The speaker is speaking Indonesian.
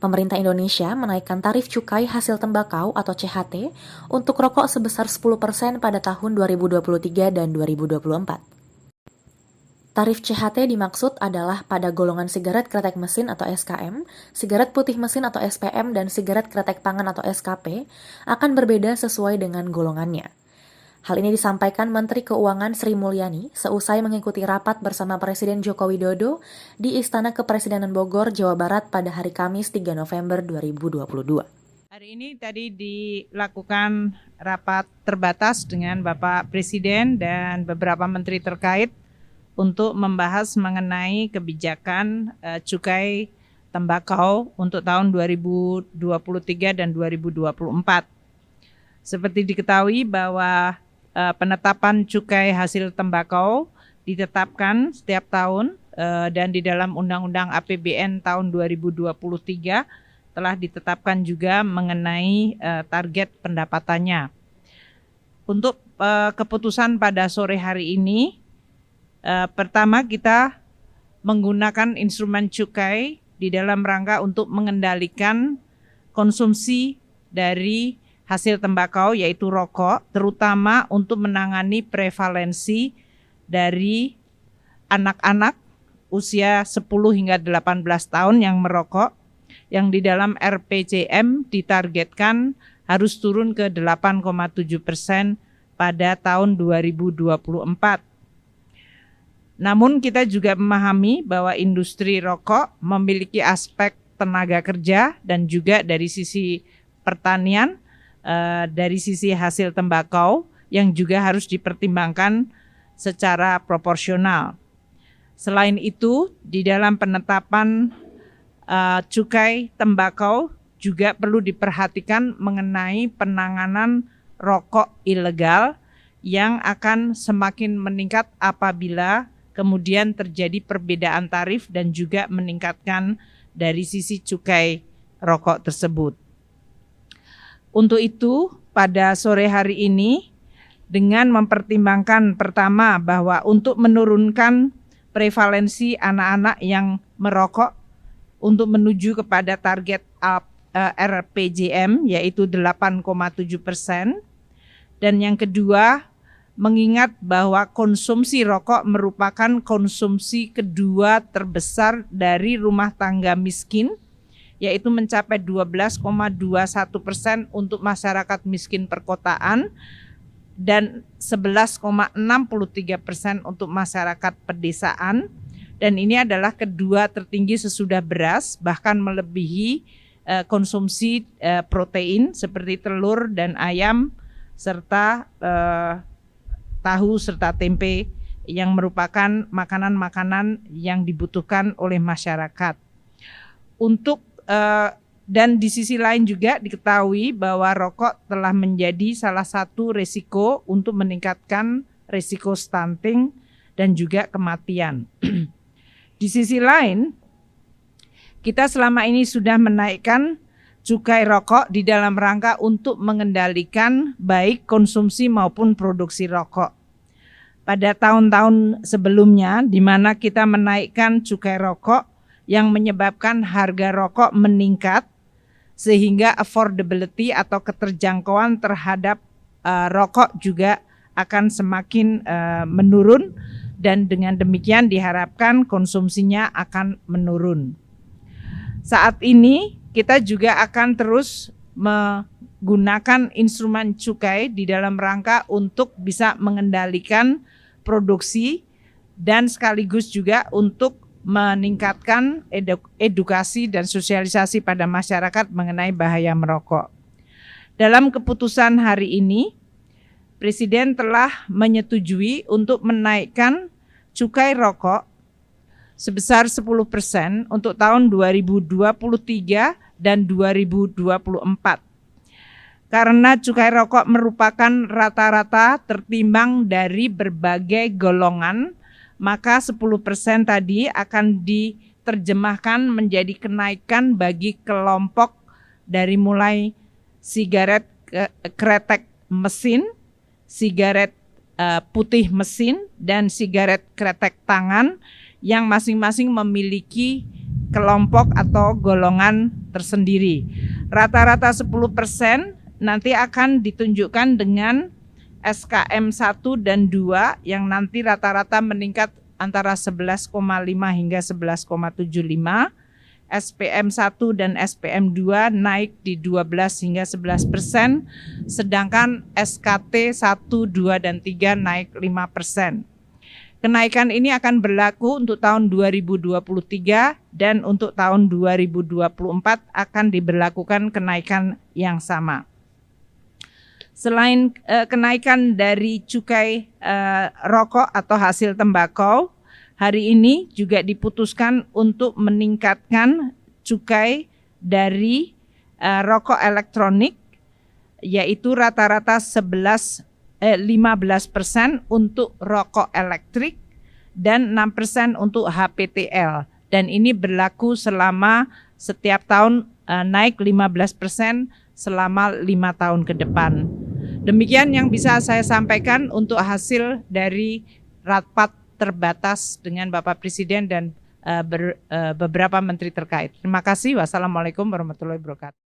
Pemerintah Indonesia menaikkan tarif cukai hasil tembakau atau CHT untuk rokok sebesar 10% pada tahun 2023 dan 2024. Tarif CHT dimaksud adalah pada golongan sigaret kretek mesin atau SKM, sigaret putih mesin atau SPM, dan sigaret kretek pangan atau SKP akan berbeda sesuai dengan golongannya. Hal ini disampaikan Menteri Keuangan Sri Mulyani seusai mengikuti rapat bersama Presiden Joko Widodo di Istana Kepresidenan Bogor, Jawa Barat pada hari Kamis 3 November 2022. Hari ini tadi dilakukan rapat terbatas dengan Bapak Presiden dan beberapa menteri terkait untuk membahas mengenai kebijakan cukai tembakau untuk tahun 2023 dan 2024. Seperti diketahui bahwa penetapan cukai hasil tembakau ditetapkan setiap tahun dan di dalam Undang-Undang APBN tahun 2023 telah ditetapkan juga mengenai target pendapatannya. Untuk keputusan pada sore hari ini, pertama kita menggunakan instrumen cukai di dalam rangka untuk mengendalikan konsumsi dari hasil tembakau yaitu rokok, terutama untuk menangani prevalensi dari anak-anak usia 10 hingga 18 tahun yang merokok, yang di dalam RPJM ditargetkan harus turun ke 8,7% pada tahun 2024. Namun kita juga memahami bahwa industri rokok memiliki aspek tenaga kerja dan juga dari sisi pertanian, dari sisi hasil tembakau yang juga harus dipertimbangkan secara proporsional. Selain itu, di dalam penetapan cukai tembakau juga perlu diperhatikan mengenai penanganan rokok ilegal yang akan semakin meningkat apabila kemudian terjadi perbedaan tarif dan juga meningkatkan dari sisi cukai rokok tersebut. Untuk itu, pada sore hari ini, dengan mempertimbangkan pertama bahwa untuk menurunkan prevalensi anak-anak yang merokok untuk menuju kepada target RPJM yaitu 8,7%, dan yang kedua, mengingat bahwa konsumsi rokok merupakan konsumsi kedua terbesar dari rumah tangga miskin, yaitu mencapai 12,21% untuk masyarakat miskin perkotaan dan 11,63% untuk masyarakat pedesaan. Dan ini adalah kedua tertinggi sesudah beras, bahkan melebihi konsumsi protein seperti telur dan ayam serta tahu serta tempe yang merupakan makanan-makanan yang dibutuhkan oleh masyarakat. Dan di sisi lain juga diketahui bahwa rokok telah menjadi salah satu risiko untuk meningkatkan risiko stunting dan juga kematian. Di sisi lain, kita selama ini sudah menaikkan cukai rokok di dalam rangka untuk mengendalikan baik konsumsi maupun produksi rokok. Pada tahun-tahun sebelumnya, di mana kita menaikkan cukai rokok yang menyebabkan harga rokok meningkat, sehingga affordability atau keterjangkauan terhadap rokok juga akan semakin menurun, dan dengan demikian diharapkan konsumsinya akan menurun. Saat ini kita juga akan terus menggunakan instrumen cukai di dalam rangka untuk bisa mengendalikan produksi dan sekaligus juga untuk meningkatkan edukasi dan sosialisasi pada masyarakat mengenai bahaya merokok. Dalam keputusan hari ini, Presiden telah menyetujui untuk menaikkan cukai rokok sebesar 10% untuk tahun 2023 dan 2024. Karena cukai rokok merupakan rata-rata tertimbang dari berbagai golongan, maka 10% tadi akan diterjemahkan menjadi kenaikan bagi kelompok dari mulai sigaret kretek mesin, sigaret putih mesin, dan sigaret kretek tangan yang masing-masing memiliki kelompok atau golongan tersendiri. Rata-rata 10% nanti akan ditunjukkan dengan SKM 1 dan 2 yang nanti rata-rata meningkat antara 11,5 hingga 11,75. SPM 1 dan SPM 2 naik di 12 hingga 11%, sedangkan SKT 1, 2, dan 3 naik 5%. Kenaikan ini akan berlaku untuk tahun 2023 dan untuk tahun 2024 akan diberlakukan kenaikan yang sama. Selain kenaikan dari cukai rokok atau hasil tembakau, hari ini juga diputuskan untuk meningkatkan cukai dari rokok elektronik, yaitu rata-rata 15% untuk rokok elektrik dan 6% untuk HPTL. Dan ini berlaku selama setiap tahun naik 15% selama 5 tahun ke depan. Demikian yang bisa saya sampaikan untuk hasil dari rapat terbatas dengan Bapak Presiden dan beberapa menteri terkait. Terima kasih. Wassalamualaikum warahmatullahi wabarakatuh.